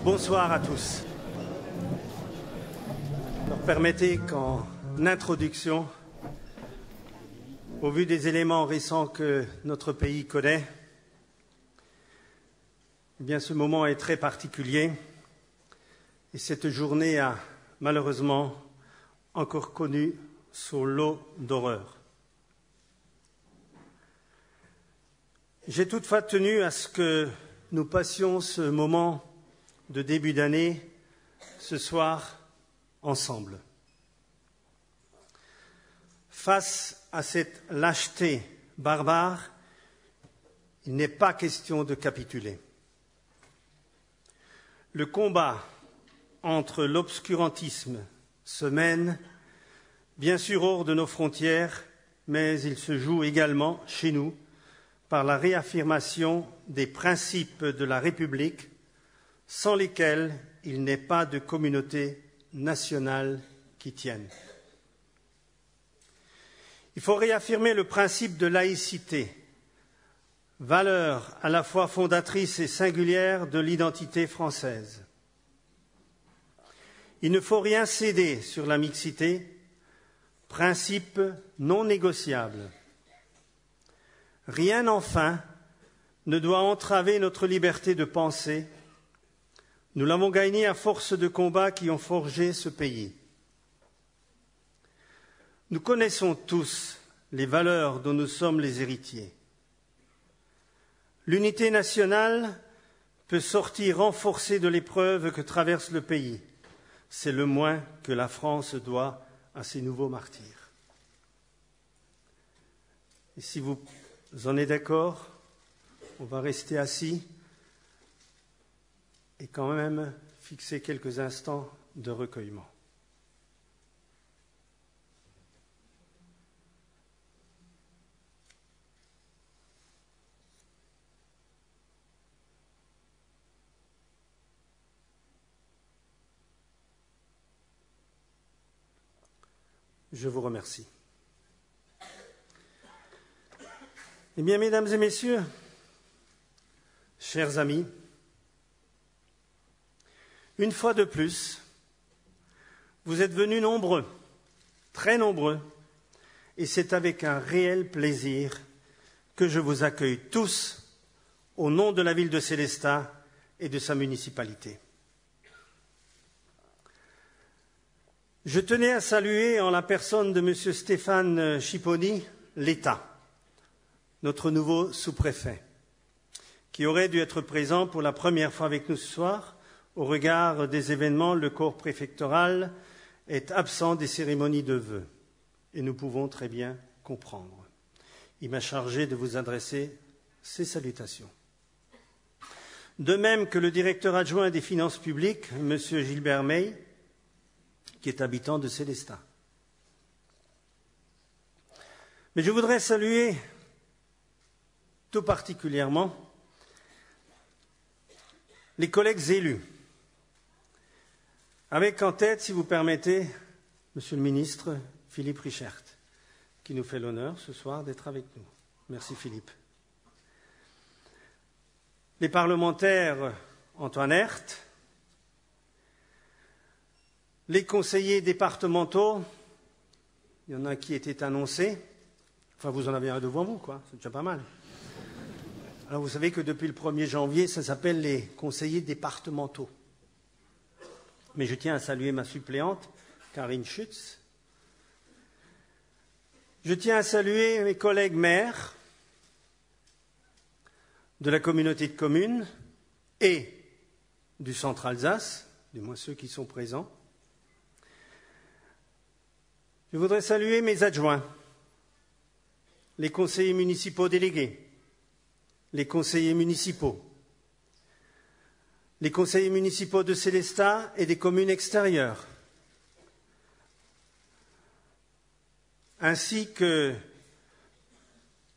Bonsoir à tous. Alors, permettez qu'en introduction, au vu des éléments récents que notre pays connaît, eh bien, ce moment est très particulier et cette journée a malheureusement encore connu son lot d'horreur. J'ai toutefois tenu à ce que nous passions ce moment de début d'année ce soir ensemble. Face à cette lâcheté barbare, il n'est pas question de capituler. Le combat entre l'obscurantisme se mène, bien sûr hors de nos frontières, mais il se joue également chez nous par la réaffirmation des principes de la République, sans lesquels il n'est pas de communauté nationale qui tienne. Il faut réaffirmer le principe de laïcité, valeur à la fois fondatrice et singulière de l'identité française. Il ne faut rien céder sur la mixité, principe non négociable. Rien enfin ne doit entraver notre liberté de penser. Nous l'avons gagné à force de combats qui ont forgé ce pays. Nous connaissons tous les valeurs dont nous sommes les héritiers. L'unité nationale peut sortir renforcée de l'épreuve que traverse le pays. C'est le moins que la France doit à ses nouveaux martyrs. Et si vous en êtes d'accord, on va rester assis et quand même fixer quelques instants de recueillement. Je vous remercie. Eh bien, mesdames et messieurs, chers amis, une fois de plus, vous êtes venus nombreux, très nombreux, et c'est avec un réel plaisir que je vous accueille tous au nom de la ville de Sélestat et de sa municipalité. Je tenais à saluer en la personne de M. Stéphane Chipponi l'État, notre nouveau sous-préfet, qui aurait dû être présent pour la première fois avec nous ce soir. Au regard des événements, le corps préfectoral est absent des cérémonies de vœux et nous pouvons très bien comprendre. Il m'a chargé de vous adresser ces salutations. De même que le directeur adjoint des finances publiques, M. Gilbert May, qui est habitant de Sélestat. Mais je voudrais saluer tout particulièrement les collègues élus, avec en tête, si vous permettez, Monsieur le ministre Philippe Richert, qui nous fait l'honneur ce soir d'être avec nous. Merci Philippe. Les parlementaires Antoine Herth, les conseillers départementaux, il y en a qui étaient annoncés, enfin vous en avez un devant vous, quoi, c'est déjà pas mal. Alors vous savez que depuis le 1er janvier, ça s'appelle les conseillers départementaux. Mais je tiens à saluer ma suppléante, Karine Schütz. Je tiens à saluer mes collègues maires de la communauté de communes et du centre Alsace, du moins ceux qui sont présents. Je voudrais saluer mes adjoints, les conseillers municipaux délégués, les conseillers municipaux de Sélestat et des communes extérieures, ainsi que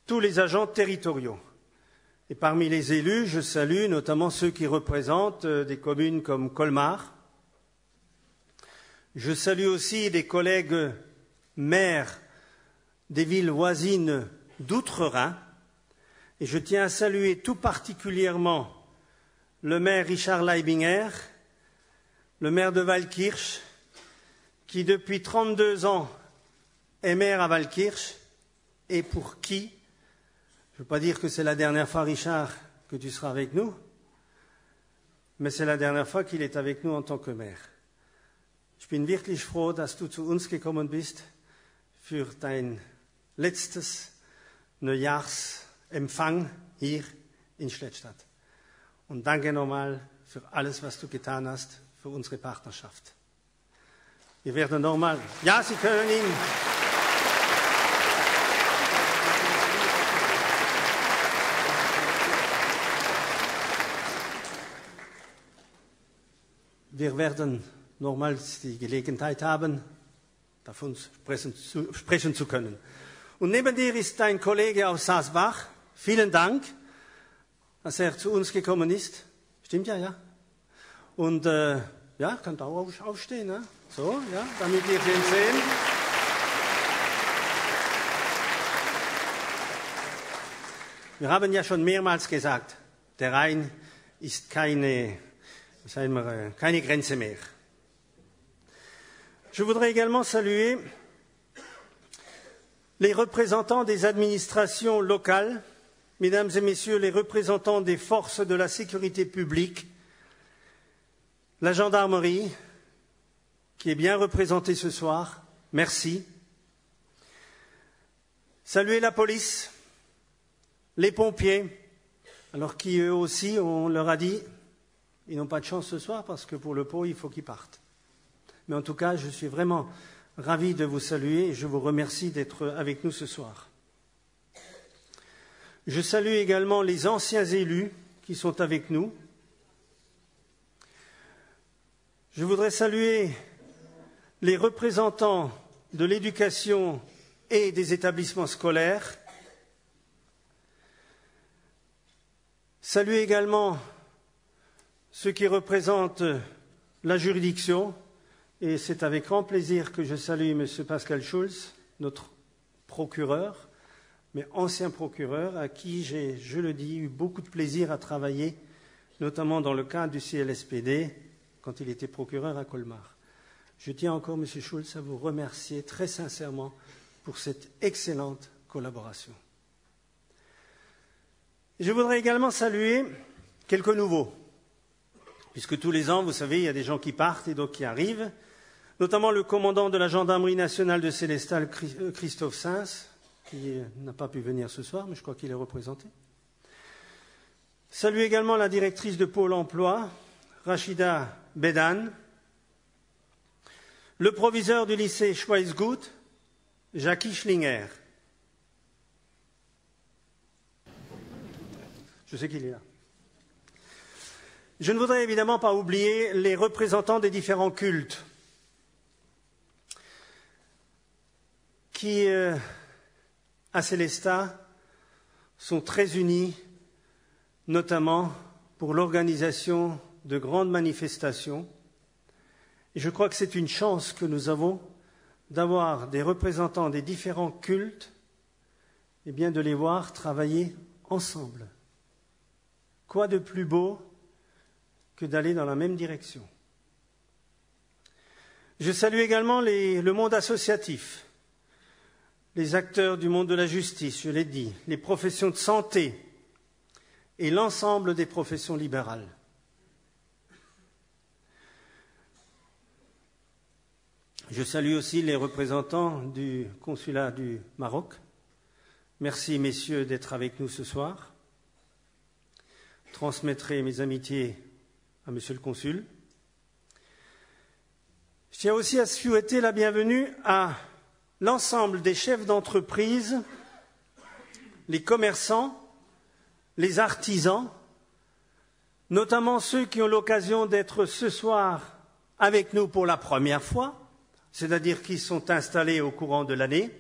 tous les agents territoriaux. Et parmi les élus, je salue notamment ceux qui représentent des communes comme Colmar. Je salue aussi des collègues maires des villes voisines d'Outre-Rhin. Et je tiens à saluer tout particulièrement le maire Richard Leibinger le maire de Waldkirch, qui depuis 32 ans est maire à Waldkirch, et pour qui, je ne veux pas dire que c'est la dernière fois, Richard, que tu seras avec nous, mais c'est la dernière fois qu'il est avec nous en tant que maire. Ich bin wirklich froh, dass du zu uns gekommen bist für dein letztes Neujahrsempfang hier in Schlettstadt. Und danke nochmal für alles, was du getan hast für unsere Partnerschaft. Wir werden nochmal... Ja, Sie können ihn... Wir werden nochmals die Gelegenheit haben, davon sprechen zu können. Und neben dir ist dein Kollege aus Saasbach. Vielen Dank, dass er zu uns gekommen ist. Stimmt ja, ja. Und ja, könnt auch aufstehen, ne? So, ja, damit wir den sehen. Wir haben ja schon mehrmals gesagt, der Rhein ist keine Grenze mehr. Je voudrais également saluer les représentants des administrations locales, mesdames et messieurs les représentants des forces de la sécurité publique, la gendarmerie, qui est bien représentée ce soir, merci. Saluer la police, les pompiers, alors qui eux aussi, on leur a dit, ils n'ont pas de chance ce soir parce que pour le pot, il faut qu'ils partent. Mais en tout cas, je suis vraiment ravi de vous saluer et je vous remercie d'être avec nous ce soir. Je salue également les anciens élus qui sont avec nous. Je voudrais saluer les représentants de l'éducation et des établissements scolaires. Saluer également ceux qui représentent la juridiction. Et c'est avec grand plaisir que je salue M. Pascal Schulz, notre procureur, mais ancien procureur, à qui j'ai, je le dis, eu beaucoup de plaisir à travailler, notamment dans le cadre du CLSPD, quand il était procureur à Colmar. Je tiens encore, M. Schulz, à vous remercier très sincèrement pour cette excellente collaboration. Je voudrais également saluer quelques nouveaux, puisque tous les ans, vous savez, il y a des gens qui partent et d'autres qui arrivent, notamment le commandant de la gendarmerie nationale de Sélestat, Christophe Sins, qui n'a pas pu venir ce soir, mais je crois qu'il est représenté. Saluer également la directrice de Pôle emploi, Rachida Bedan, le proviseur du lycée Schweizgut, Jackie Schlinger. Je sais qu'il est là. Je ne voudrais évidemment pas oublier les représentants des différents cultes qui, à Sélestat, sont très unis, notamment pour l'organisation de grandes manifestations. Et je crois que c'est une chance que nous avons d'avoir des représentants des différents cultes et bien de les voir travailler ensemble. Quoi de plus beau que d'aller dans la même direction. Je salue également le monde associatif, les acteurs du monde de la justice, je l'ai dit, les professions de santé et l'ensemble des professions libérales. Je salue aussi les représentants du consulat du Maroc. Merci, messieurs, d'être avec nous ce soir. Transmettrai mes amitiés à monsieur le consul. Je tiens aussi à souhaiter la bienvenue à l'ensemble des chefs d'entreprise, les commerçants, les artisans, notamment ceux qui ont l'occasion d'être ce soir avec nous pour la première fois, c'est-à-dire qui sont installés au courant de l'année.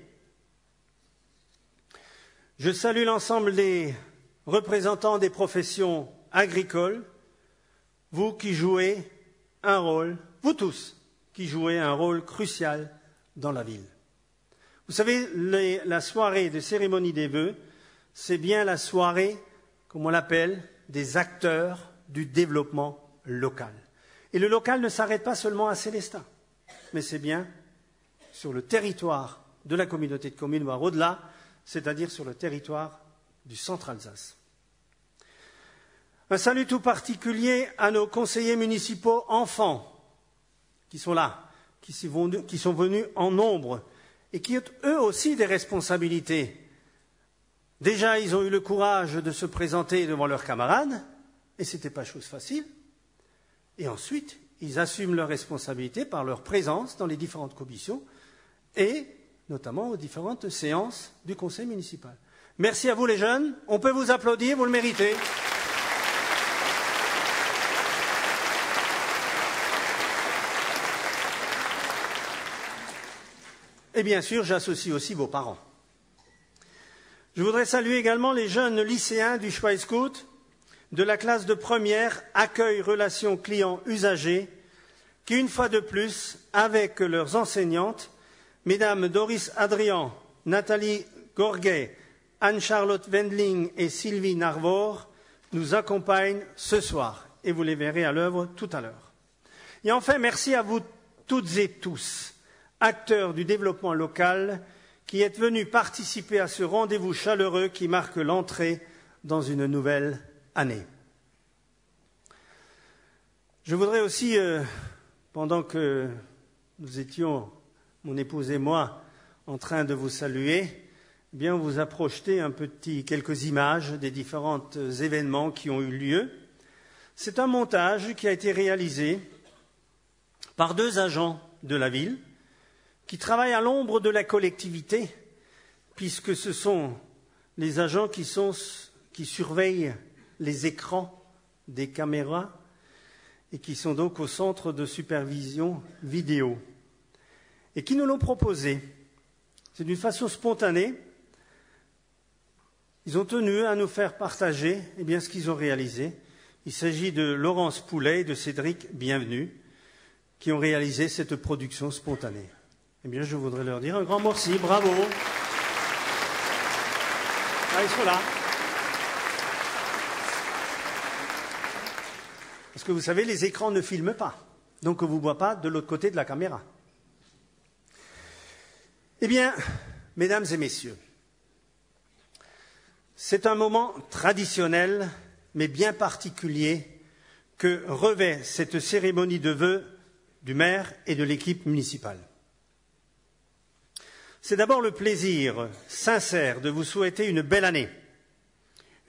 Je salue l'ensemble des représentants des professions agricoles, vous qui jouez un rôle, vous tous qui jouez un rôle crucial dans la ville. Vous savez, la soirée de cérémonie des vœux, c'est bien la soirée, comme on l'appelle, des acteurs du développement local. Et le local ne s'arrête pas seulement à Célestat, mais c'est bien sur le territoire de la communauté de communes, voire au-delà, c'est-à-dire sur le territoire du centre Alsace. Un salut tout particulier à nos conseillers municipaux enfants qui sont là, qui sont venus en nombre et qui ont eux aussi des responsabilités. Déjà, ils ont eu le courage de se présenter devant leurs camarades, et ce n'était pas chose facile. Et ensuite, ils assument leurs responsabilités par leur présence dans les différentes commissions et notamment aux différentes séances du conseil municipal. Merci à vous les jeunes, on peut vous applaudir, vous le méritez. Et bien sûr, j'associe aussi vos parents. Je voudrais saluer également les jeunes lycéens du Schweizgut de la classe de première accueil relations clients usagers qui, une fois de plus, avec leurs enseignantes, mesdames Doris Adrian, Nathalie Gorguet, Anne-Charlotte Wendling et Sylvie Narvor, nous accompagnent ce soir. Et vous les verrez à l'œuvre tout à l'heure. Et enfin, merci à vous toutes et tous, acteurs du développement local, qui êtes venus participer à ce rendez-vous chaleureux qui marque l'entrée dans une nouvelle année. Je voudrais aussi, pendant que nous étions, mon épouse et moi, en train de vous saluer, eh bien, on vous a projeté quelques images des différents événements qui ont eu lieu. C'est un montage qui a été réalisé par 2 agents de la ville qui travaillent à l'ombre de la collectivité, puisque ce sont les agents qui surveillent les écrans des caméras et qui sont donc au centre de supervision vidéo et qui nous l'ont proposé. C'est d'une façon spontanée. Ils ont tenu à nous faire partager ce qu'ils ont réalisé. Il s'agit de Laurence Poulet et de Cédric Bienvenu qui ont réalisé cette production spontanée. Je voudrais leur dire un grand merci, bravo. Ah, ils sont là. Parce que vous savez, les écrans ne filment pas, donc on ne vous voit pas de l'autre côté de la caméra. Eh bien, mesdames et messieurs, c'est un moment traditionnel, mais bien particulier, que revêt cette cérémonie de vœux du maire et de l'équipe municipale. C'est d'abord le plaisir sincère de vous souhaiter une belle année,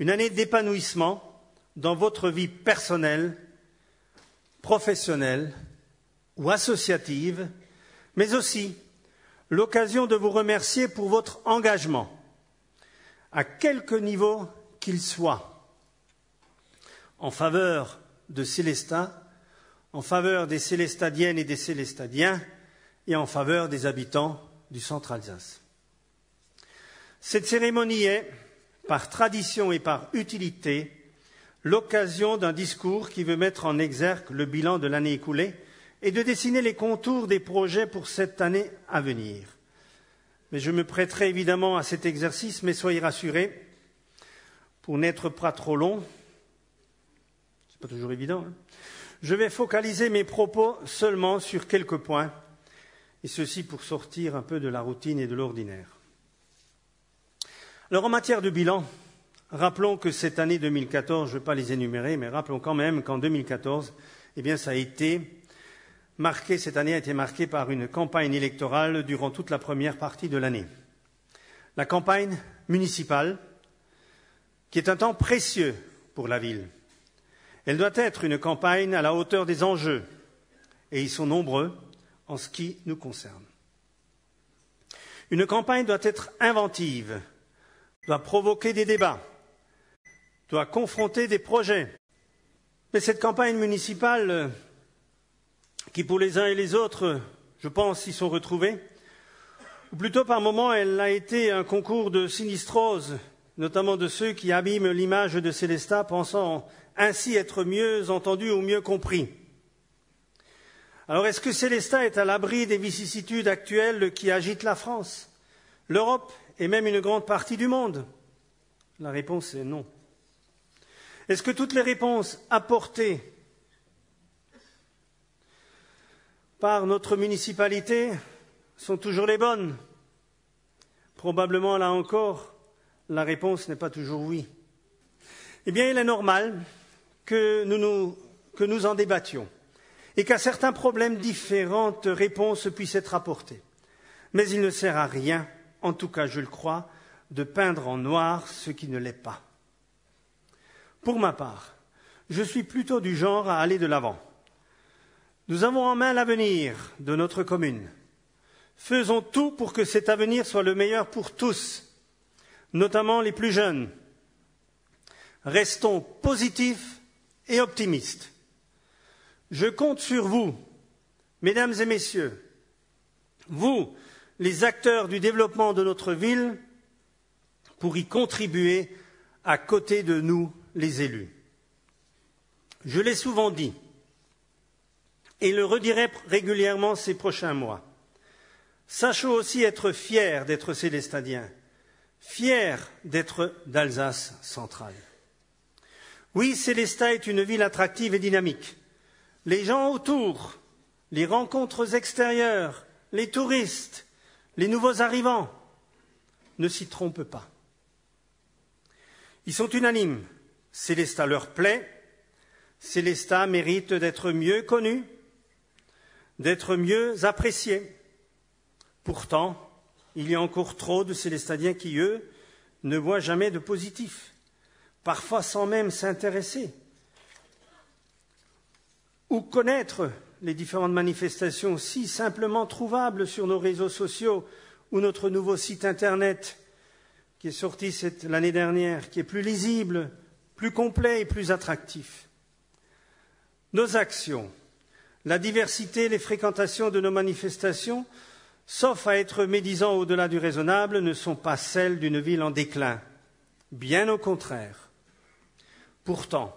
une année d'épanouissement dans votre vie personnelle, professionnelle ou associative, mais aussi l'occasion de vous remercier pour votre engagement, à quelque niveau qu'il soit, en faveur de Célestat, en faveur des Célestadiennes et des Célestadiens et en faveur des habitants du centre Alsace. Cette cérémonie est, par tradition et par utilité, l'occasion d'un discours qui veut mettre en exergue le bilan de l'année écoulée et de dessiner les contours des projets pour cette année à venir. Mais je me prêterai évidemment à cet exercice, mais soyez rassurés, pour n'être pas trop long, c'est pas toujours évident, je vais focaliser mes propos seulement sur quelques points, et ceci pour sortir un peu de la routine et de l'ordinaire. Alors en matière de bilan, rappelons que cette année 2014, je ne vais pas les énumérer, mais rappelons quand même qu'en 2014, cette année a été marquée par une campagne électorale durant toute la première partie de l'année. La campagne municipale, qui est un temps précieux pour la ville. Elle doit être une campagne à la hauteur des enjeux, et ils sont nombreux en ce qui nous concerne. Une campagne doit être inventive, doit provoquer des débats, doit confronter des projets. Mais cette campagne municipale, qui pour les uns et les autres, je pense, s'y sont retrouvés, ou plutôt par moments, elle a été un concours de sinistrose, notamment de ceux qui abîment l'image de Célestat, pensant ainsi être mieux entendus ou mieux compris. Alors, est-ce que Célestat est à l'abri des vicissitudes actuelles qui agitent la France, l'Europe et même une grande partie du monde? La réponse est non. Est-ce que toutes les réponses apportées par notre municipalité sont toujours les bonnes? Probablement, là encore, la réponse n'est pas toujours oui. Eh bien, il est normal que nous en débattions et qu'à certains problèmes, différentes réponses puissent être apportées. Mais il ne sert à rien, en tout cas je le crois, de peindre en noir ce qui ne l'est pas. Pour ma part, je suis plutôt du genre à aller de l'avant. Nous avons en main l'avenir de notre commune. Faisons tout pour que cet avenir soit le meilleur pour tous, notamment les plus jeunes. Restons positifs et optimistes. Je compte sur vous, mesdames et messieurs, vous, les acteurs du développement de notre ville, pour y contribuer à côté de nous, les élus. Je l'ai souvent dit et le redirai régulièrement ces prochains mois. Sachons aussi être fiers d'être célestadiens, fiers d'être d'Alsace centrale. Oui, Sélestat est une ville attractive et dynamique. Les gens autour, les rencontres extérieures, les touristes, les nouveaux arrivants ne s'y trompent pas. Ils sont unanimes. Sélestat leur plaît. Sélestat mérite d'être mieux connu, d'être mieux apprécié. Pourtant, il y a encore trop de Célestadiens qui, eux, ne voient jamais de positif, parfois sans même s'intéresser ou connaître les différentes manifestations si simplement trouvables sur nos réseaux sociaux ou notre nouveau site Internet qui est sorti l'année dernière, qui est plus lisible, plus complet et plus attractif. Nos actions, la diversité, les fréquentations de nos manifestations, sauf à être médisants au-delà du raisonnable, ne sont pas celles d'une ville en déclin. Bien au contraire. Pourtant,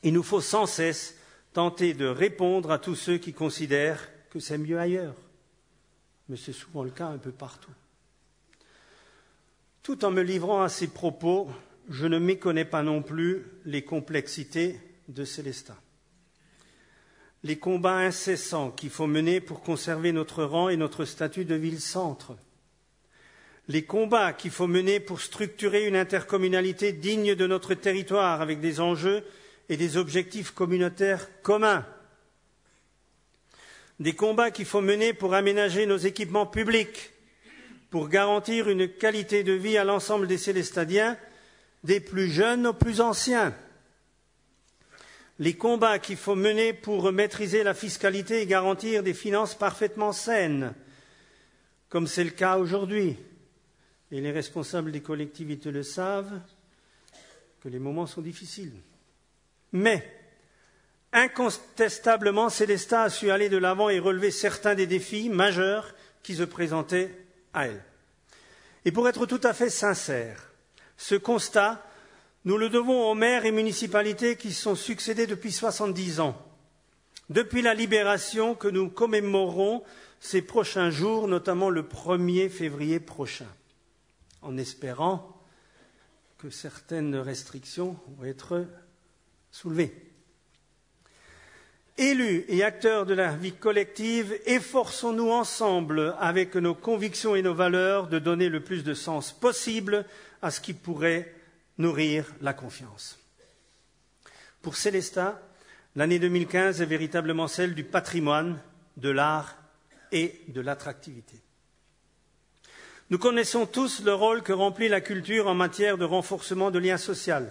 il nous faut sans cesse tenter de répondre à tous ceux qui considèrent que c'est mieux ailleurs. Mais c'est souvent le cas un peu partout. Tout en me livrant à ces propos, je ne méconnais pas non plus les complexités de Sélestat. Les combats incessants qu'il faut mener pour conserver notre rang et notre statut de ville-centre. Les combats qu'il faut mener pour structurer une intercommunalité digne de notre territoire avec des enjeux et des objectifs communautaires communs. Des combats qu'il faut mener pour aménager nos équipements publics, pour garantir une qualité de vie à l'ensemble des Célestadiens, des plus jeunes aux plus anciens. Les combats qu'il faut mener pour maîtriser la fiscalité et garantir des finances parfaitement saines, comme c'est le cas aujourd'hui. Et les responsables des collectivités le savent, que les moments sont difficiles. Mais, incontestablement, Sélestat a su aller de l'avant et relever certains des défis majeurs qui se présentaient à elle. Et pour être tout à fait sincère, ce constat, nous le devons aux maires et municipalités qui se sont succédés depuis 70 ans, depuis la libération que nous commémorerons ces prochains jours, notamment le 1er février prochain, en espérant que certaines restrictions vont être soulevées. Élus et acteurs de la vie collective, efforçons-nous ensemble, avec nos convictions et nos valeurs, de donner le plus de sens possible à ce qui pourrait nourrir la confiance. Pour Sélestat, l'année 2015 est véritablement celle du patrimoine, de l'art et de l'attractivité. Nous connaissons tous le rôle que remplit la culture en matière de renforcement de liens sociaux,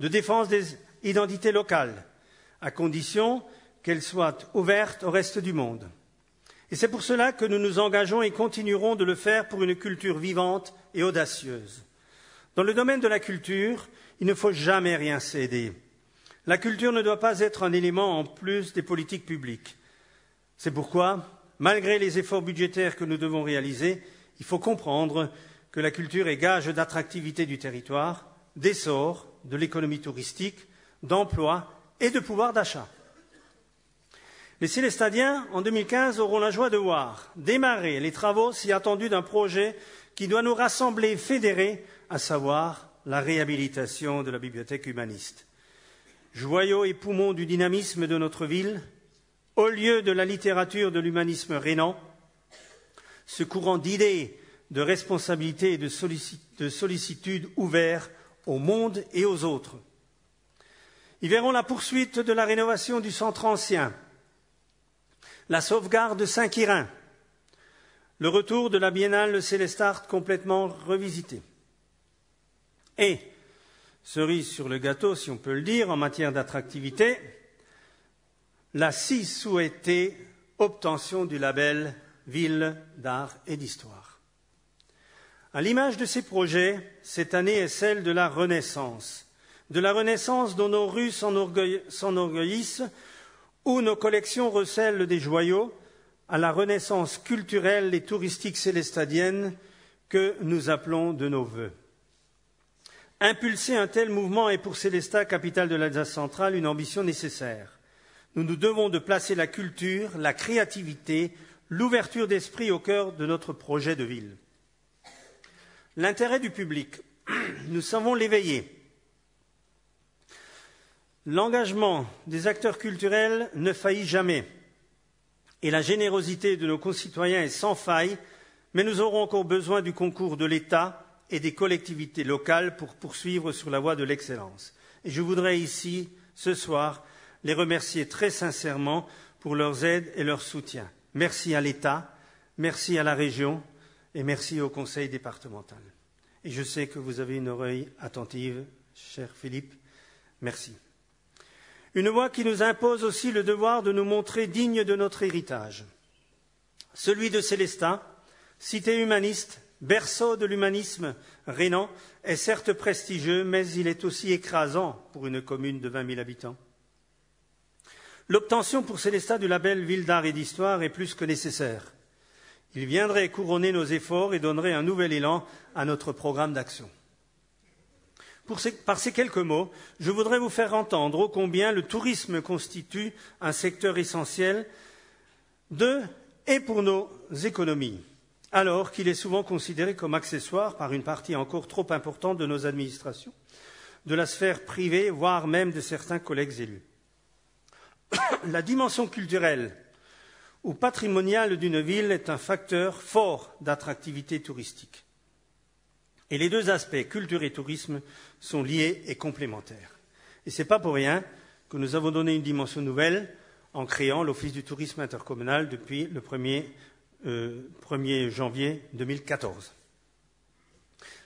de défense des identités locales, à condition qu'elles soient ouvertes au reste du monde. Et c'est pour cela que nous nous engageons et continuerons de le faire pour une culture vivante et audacieuse. Dans le domaine de la culture, il ne faut jamais rien céder. La culture ne doit pas être un élément en plus des politiques publiques. C'est pourquoi, malgré les efforts budgétaires que nous devons réaliser, il faut comprendre que la culture est gage d'attractivité du territoire, d'essor de l'économie touristique, d'emploi et de pouvoir d'achat. Les Célestadiens, en 2015, auront la joie de voir démarrer les travaux si attendus d'un projet qui doit nous rassembler et fédérer, à savoir la réhabilitation de la bibliothèque humaniste. Joyau et poumon du dynamisme de notre ville, Au lieu de la littérature de l'humanisme rhénan, ce courant d'idées, de responsabilité et de sollicitude ouvert au monde et aux autres. Ils verront la poursuite de la rénovation du centre ancien, la sauvegarde de Saint-Quirin, le retour de la Biennale Célestart complètement revisitée. Et, cerise sur le gâteau, si on peut le dire, en matière d'attractivité, la si souhaitée obtention du label Ville d'art et d'histoire. À l'image de ces projets, cette année est celle de la Renaissance dont nos rues s'enorgueillissent, où nos collections recèlent des joyaux, à la renaissance culturelle et touristique célestadienne que nous appelons de nos vœux. Impulser un tel mouvement est pour Célestat, capitale de l'Alsace centrale, une ambition nécessaire. Nous nous devons de placer la culture, la créativité, l'ouverture d'esprit au cœur de notre projet de ville. L'intérêt du public, nous savons l'éveiller. L'engagement des acteurs culturels ne faillit jamais et la générosité de nos concitoyens est sans faille, mais nous aurons encore besoin du concours de l'État et des collectivités locales pour poursuivre sur la voie de l'excellence. Et je voudrais ici, ce soir, les remercier très sincèrement pour leurs aides et leur soutien. Merci à l'État, merci à la région et merci au conseil départemental. Et je sais que vous avez une oreille attentive, cher Philippe. Merci. Une voie qui nous impose aussi le devoir de nous montrer dignes de notre héritage. Celui de Célestat, cité humaniste, berceau de l'humanisme rhénan, est certes prestigieux, mais il est aussi écrasant pour une commune de 20 000 habitants. L'obtention pour Célestat du label Ville d'art et d'histoire est plus que nécessaire. Il viendrait couronner nos efforts et donnerait un nouvel élan à notre programme d'action. Par ces quelques mots, je voudrais vous faire entendre ô combien le tourisme constitue un secteur essentiel de et pour nos économies, alors qu'il est souvent considéré comme accessoire par une partie encore trop importante de nos administrations, de la sphère privée, voire même de certains collègues élus. La dimension culturelle ou patrimoniale d'une ville est un facteur fort d'attractivité touristique. Et les deux aspects, culture et tourisme, sont liés et complémentaires. Et ce n'est pas pour rien que nous avons donné une dimension nouvelle en créant l'Office du tourisme intercommunal depuis le 1er janvier 2014.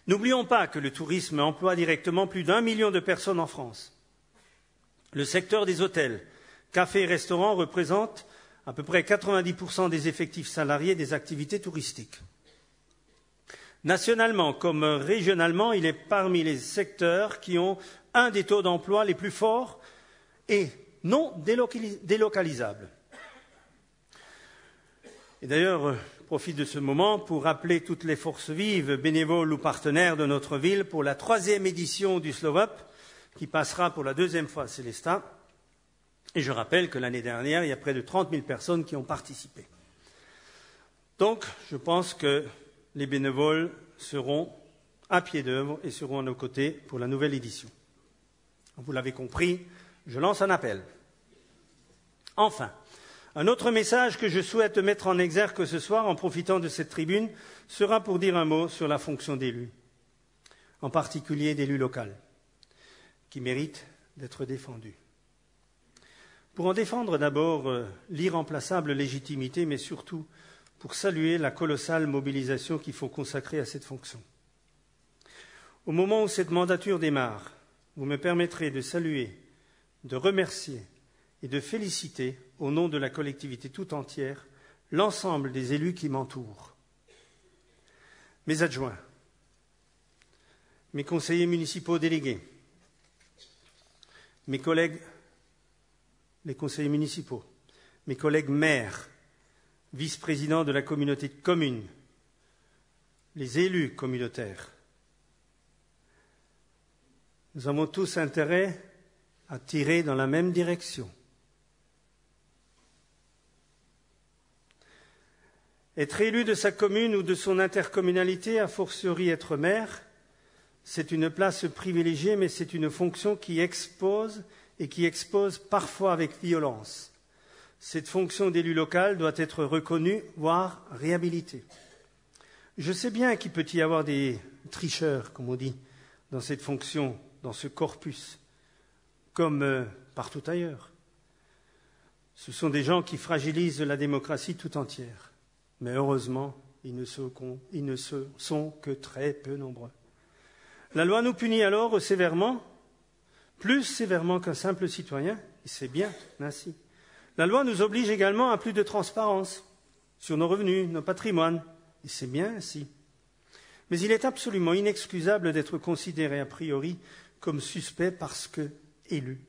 N'oublions pas que le tourisme emploie directement plus d'1 million de personnes en France. Le secteur des hôtels, cafés et restaurants représente à peu près 90% des effectifs salariés des activités touristiques. Nationalement comme régionalement, il est parmi les secteurs qui ont un des taux d'emploi les plus forts et non délocalisables. Et d'ailleurs, je profite de ce moment pour rappeler toutes les forces vives, bénévoles ou partenaires de notre ville pour la 3e édition du Slow Up, qui passera pour la 2e fois à Célestat. Et je rappelle que l'année dernière, il y a près de 30 000 personnes qui ont participé. Donc, je pense que les bénévoles seront à pied d'œuvre et seront à nos côtés pour la nouvelle édition. Vous l'avez compris, je lance un appel. Enfin, un autre message que je souhaite mettre en exergue ce soir, en profitant de cette tribune, sera pour dire un mot sur la fonction d'élu, en particulier d'élu local, qui mérite d'être défendu. Pour en défendre d'abord l'irremplaçable légitimité, mais surtout pour saluer la colossale mobilisation qu'il faut consacrer à cette fonction. Au moment où cette mandature démarre, vous me permettrez de saluer, de remercier et de féliciter, au nom de la collectivité tout entière, l'ensemble des élus qui m'entourent. Mes adjoints, mes conseillers municipaux délégués, mes collègues, les conseillers municipaux, mes collègues maires, vice-présidents de la communauté de communes, les élus communautaires. Nous avons tous intérêt à tirer dans la même direction. Être élu de sa commune ou de son intercommunalité, a fortiori être maire, c'est une place privilégiée, mais c'est une fonction qui expose et qui expose parfois avec violence. cette fonction d'élu local doit être reconnue, voire réhabilitée. Je sais bien qu'il peut y avoir des tricheurs, comme on dit, dans cette fonction, dans ce corpus, comme partout ailleurs. Ce sont des gens qui fragilisent la démocratie tout entière. Mais heureusement, ils ne sont que très peu nombreux. La loi nous punit alors sévèrement, plus sévèrement qu'un simple citoyen, et c'est bien ainsi. La loi nous oblige également à plus de transparence sur nos revenus, nos patrimoines, et c'est bien ainsi. Mais il est absolument inexcusable d'être considéré a priori comme suspect parce que élu.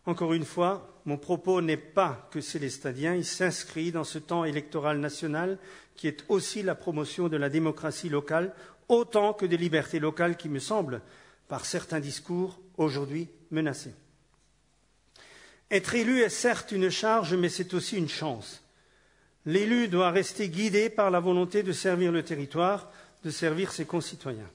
Encore une fois, mon propos n'est pas que célestadien, il s'inscrit dans ce temps électoral national qui est aussi la promotion de la démocratie locale, autant que des libertés locales qui me semblent, par certains discours, aujourd'hui menacées. Être élu est certes une charge, mais c'est aussi une chance. L'élu doit rester guidé par la volonté de servir le territoire, de servir ses concitoyens.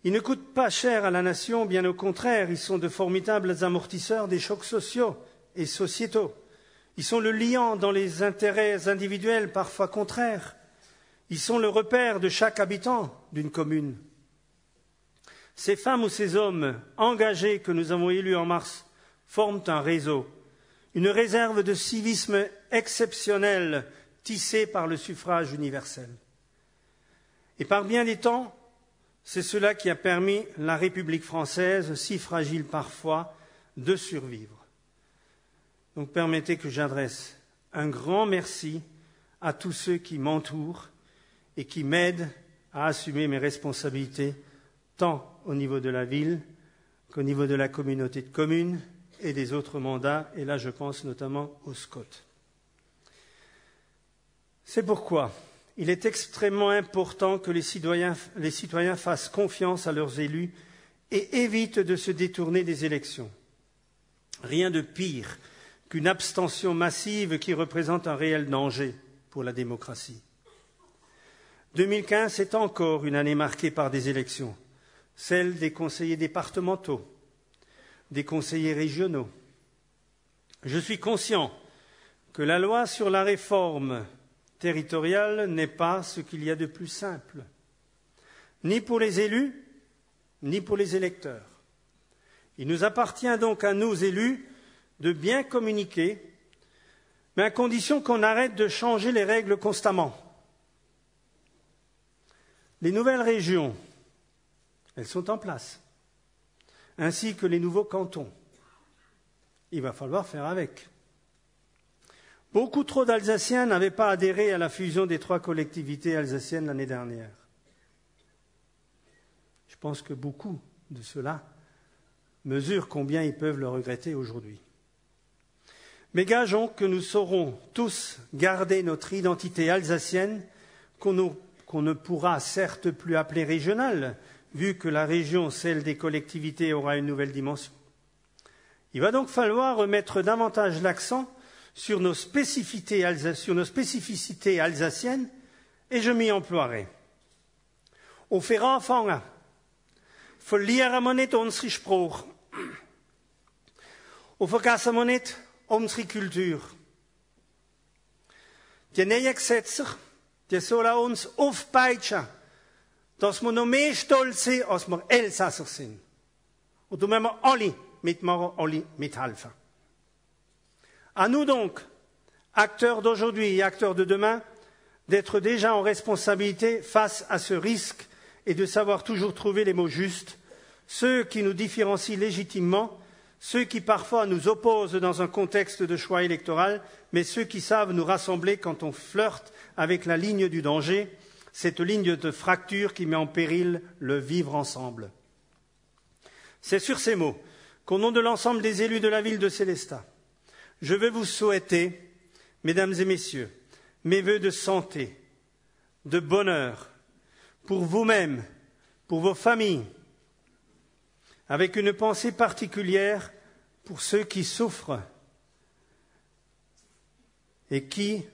Ils ne coûtent pas cher à la nation, bien au contraire, ils sont de formidables amortisseurs des chocs sociaux et sociétaux. Ils sont le liant dans les intérêts individuels parfois contraires. Ils sont le repère de chaque habitant d'une commune. Ces femmes ou ces hommes engagés que nous avons élus en mars forment un réseau, une réserve de civisme exceptionnelle tissée par le suffrage universel. Et par bien des temps, c'est cela qui a permis la République française, si fragile parfois, de survivre. Donc permettez que j'adresse un grand merci à tous ceux qui m'entourent et qui m'aident à assumer mes responsabilités, tant au niveau de la ville qu'au niveau de la communauté de communes et des autres mandats, et là je pense notamment au SCOT. C'est pourquoi il est extrêmement important que les citoyens fassent confiance à leurs élus et évitent de se détourner des élections. Rien de pire qu'une abstention massive qui représente un réel danger pour la démocratie. 2015 est encore une année marquée par des élections, celles des conseillers départementaux, des conseillers régionaux. Je suis conscient que la loi sur la réforme territoriale n'est pas ce qu'il y a de plus simple, ni pour les élus, ni pour les électeurs. Il nous appartient donc à nous, élus, de bien communiquer, mais à condition qu'on arrête de changer les règles constamment. Les nouvelles régions, elles sont en place, ainsi que les nouveaux cantons. Il va falloir faire avec. Beaucoup trop d'Alsaciens n'avaient pas adhéré à la fusion des 3 collectivités alsaciennes l'année dernière. Je pense que beaucoup de ceux-là mesurent combien ils peuvent le regretter aujourd'hui. Mais gageons que nous saurons tous garder notre identité alsacienne, qu'on ne pourra certes plus appeler régionale, vu que la région, celle des collectivités, aura une nouvelle dimension. Il va donc falloir remettre davantage l'accent sur nos spécificités alsaciennes, et je m'y emploierai. Auf wir anfangen, verlieren wir nicht unsere Sprache. Und vergessen wir nicht unsere Kultur. Die neuen Gesetze, die sollen uns aufpeitschen, dass wir noch mehr stolz sind, als wir Elsasser sind. Und da müssen wir alle mitmachen, alle mithelfen. À nous donc, acteurs d'aujourd'hui et acteurs de demain, d'être déjà en responsabilité face à ce risque et de savoir toujours trouver les mots justes, ceux qui nous différencient légitimement, ceux qui parfois nous opposent dans un contexte de choix électoral, mais ceux qui savent nous rassembler quand on flirte avec la ligne du danger, cette ligne de fracture qui met en péril le vivre ensemble. C'est sur ces mots qu'au nom de l'ensemble des élus de la ville de Sélestat, je veux vous souhaiter, mesdames et messieurs, mes vœux de santé, de bonheur, pour vous-mêmes, pour vos familles, avec une pensée particulière pour ceux qui souffrent et qui,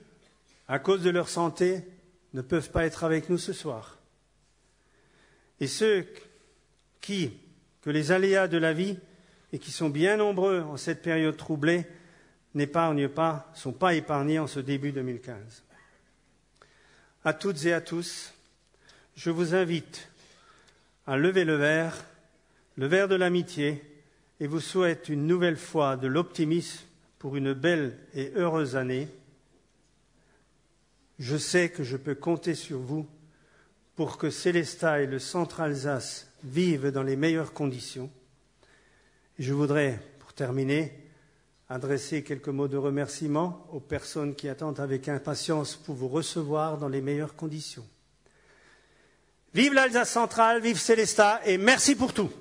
à cause de leur santé, ne peuvent pas être avec nous ce soir. Et ceux qui, que les aléas de la vie et qui sont bien nombreux en cette période troublée, sont pas épargnés en ce début 2015. À toutes et à tous, je vous invite à lever le verre de l'amitié, et vous souhaite une nouvelle fois de l'optimisme pour une belle et heureuse année. Je sais que je peux compter sur vous pour que Célestat et le Centre Alsace vivent dans les meilleures conditions. Et je voudrais, pour terminer, adresser quelques mots de remerciement aux personnes qui attendent avec impatience pour vous recevoir dans les meilleures conditions. Vive l'Alsace centrale, vive Célestat et merci pour tout.